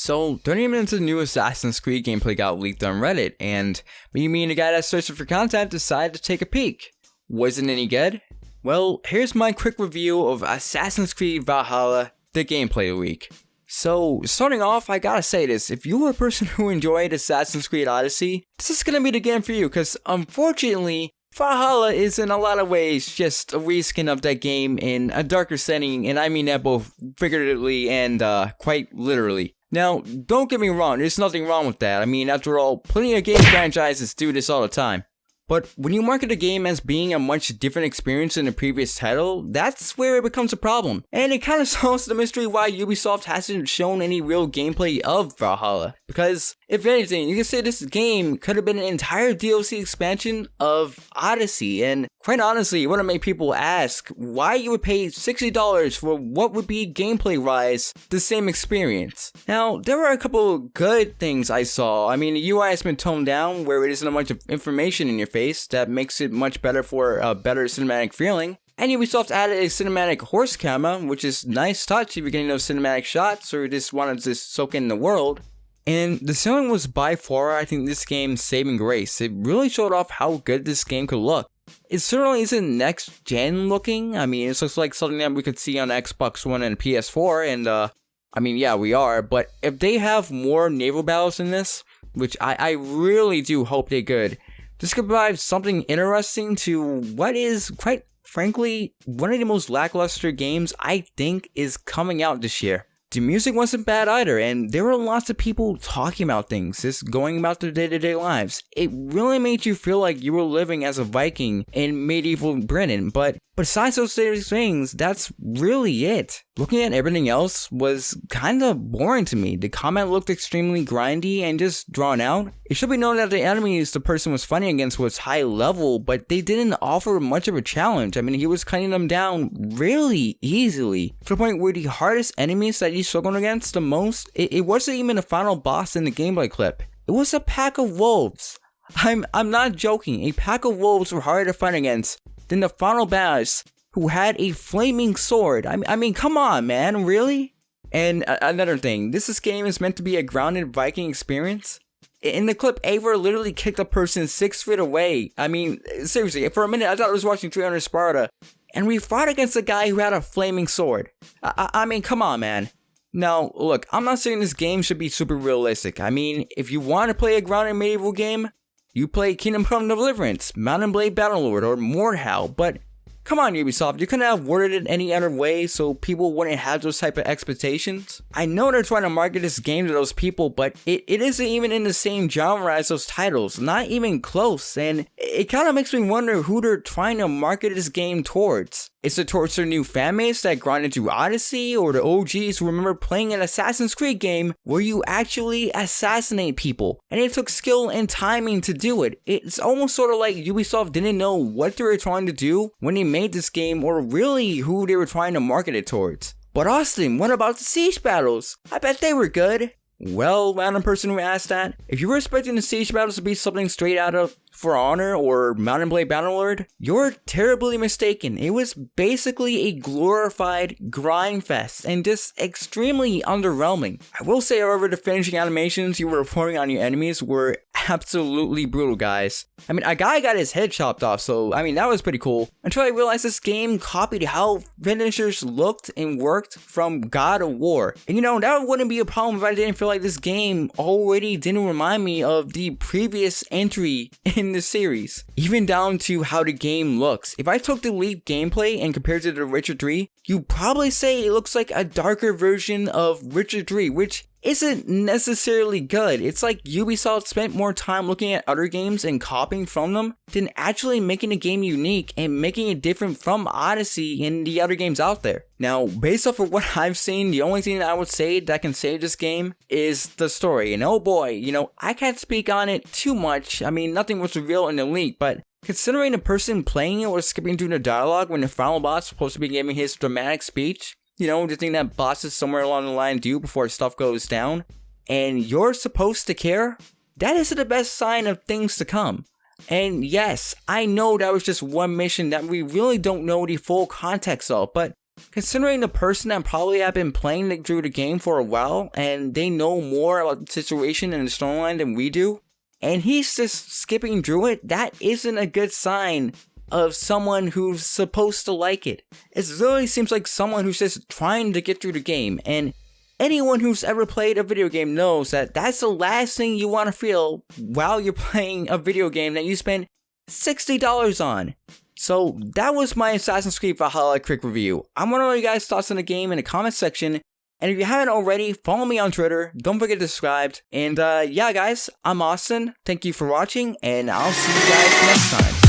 So, 30 minutes of the new Assassin's Creed gameplay got leaked on Reddit, and me and a guy that's searching for content decided to take a peek. Wasn't any good? Well, here's my quick review of Assassin's Creed Valhalla, the gameplay leak. So, starting off, I gotta say this, if you were a person who enjoyed Assassin's Creed Odyssey, this is gonna be the game for you, because unfortunately, Valhalla is in a lot of ways just a reskin of that game in a darker setting, and I mean that both figuratively and quite literally. Now, don't get me wrong, there's nothing wrong with that. I mean, after all, plenty of game franchises do this all the time. But when you market a game as being a much different experience than the previous title, that's where it becomes a problem. And it kind of solves the mystery why Ubisoft hasn't shown any real gameplay of Valhalla. Because, if anything, you can say this game could have been an entire DLC expansion of Odyssey, and quite honestly, it would have made people ask why you would pay $60 for what would be gameplay-wise the same experience. Now, there were a couple of good things I saw. I mean, the UI has been toned down where it isn't a bunch of information in your face that makes it much better for a better cinematic feeling. And Ubisoft added a cinematic horse camera, which is nice touch if you're getting those cinematic shots or you just want to just soak in the world. And the ceiling was by far, I think, this game's saving grace. It really showed off how good this game could look. It certainly isn't next gen looking. I mean, it looks like something that we could see on Xbox One and PS4, and I mean, yeah, we are, but if they have more naval battles in this, which I really do hope they could, this could provide something interesting to what is, quite frankly, one of the most lackluster games I think is coming out this year. The music wasn't bad either, and there were lots of people talking about things, just going about their day-to-day lives. It really made you feel like you were living as a Viking in medieval Britain, but besides those things, that's really it. Looking at everything else was kinda boring to me. The combat looked extremely grindy and just drawn out. It should be known that the enemies the person was fighting against was high level, but they didn't offer much of a challenge. I mean, he was cutting them down really easily, to the point where the hardest enemies that you struggled against the most, it wasn't even the final boss in the gameplay clip. It was a pack of wolves. I'm not joking, a pack of wolves were harder to fight against than the final boss, who had a flaming sword. I mean, come on, man, really? And another thing, this game is meant to be a grounded Viking experience. In the clip, Eivor literally kicked a person 6 feet away. I mean, seriously, for a minute I thought I was watching 300 Sparta, and we fought against a guy who had a flaming sword. I mean, come on, man. Now, look, I'm not saying this game should be super realistic. I mean, if you want to play a grounded medieval game, you play Kingdom Come Deliverance, Mount and Blade Battlelord, or Montreal, but come on, Ubisoft, you couldn't have worded it any other way so people wouldn't have those type of expectations? I know they're trying to market this game to those people, but it isn't even in the same genre as those titles, not even close, and it kind of makes me wonder who they're trying to market this game towards. Is it towards their new fanbase that grinded through Odyssey, or the OGs who remember playing an Assassin's Creed game where you actually assassinate people, and it took skill and timing to do it? It's almost sort of like Ubisoft didn't know what they were trying to do when they made this game, or really who they were trying to market it towards. But Austin, what about the siege battles? I bet they were good. Well, random person who asked that, if you were expecting the siege battles to be something straight out of For Honor or Mount and Blade Battlelord, you're terribly mistaken. It was basically a glorified grind fest and just extremely underwhelming. I will say, however, the finishing animations you were reporting on your enemies were absolutely brutal, guys. I mean, a guy got his head chopped off, so I mean, that was pretty cool. Until I realized this game copied how finishers looked and worked from God of War. And you know, that wouldn't be a problem if I didn't feel like this game already didn't remind me of the previous entry in the series, even down to how the game looks. If I took the leaked gameplay and compared it to Witcher 3, you'd probably say it looks like a darker version of Witcher 3, which isn't necessarily good. It's like Ubisoft spent more time looking at other games and copying from them than actually making the game unique and making it different from Odyssey and the other games out there. Now, based off of what I've seen, the only thing that I would say that can save this game is the story. And oh boy, you know, I can't speak on it too much. I mean, nothing was revealed in the leak, but considering the person playing it was skipping through the dialogue when the final boss was supposed to be giving his dramatic speech, you know, the thing that bosses somewhere along the line do before stuff goes down, and you're supposed to care, that is the best sign of things to come. And yes, I know that was just one mission that we really don't know the full context of, but considering the person that probably have been playing through the game for a while and they know more about the situation and the storyline than we do, and he's just skipping through it, that isn't a good sign of someone who's supposed to like it. It really seems like someone who's just trying to get through the game, and anyone who's ever played a video game knows that that's the last thing you want to feel while you're playing a video game that you spent $60 on. So that was my Assassin's Creed Valhalla quick review. I want to know your guys' thoughts on the game in the comment section. And if you haven't already, follow me on Twitter. Don't forget to subscribe. And yeah, guys, I'm Austin. Thank you for watching, and I'll see you guys next time.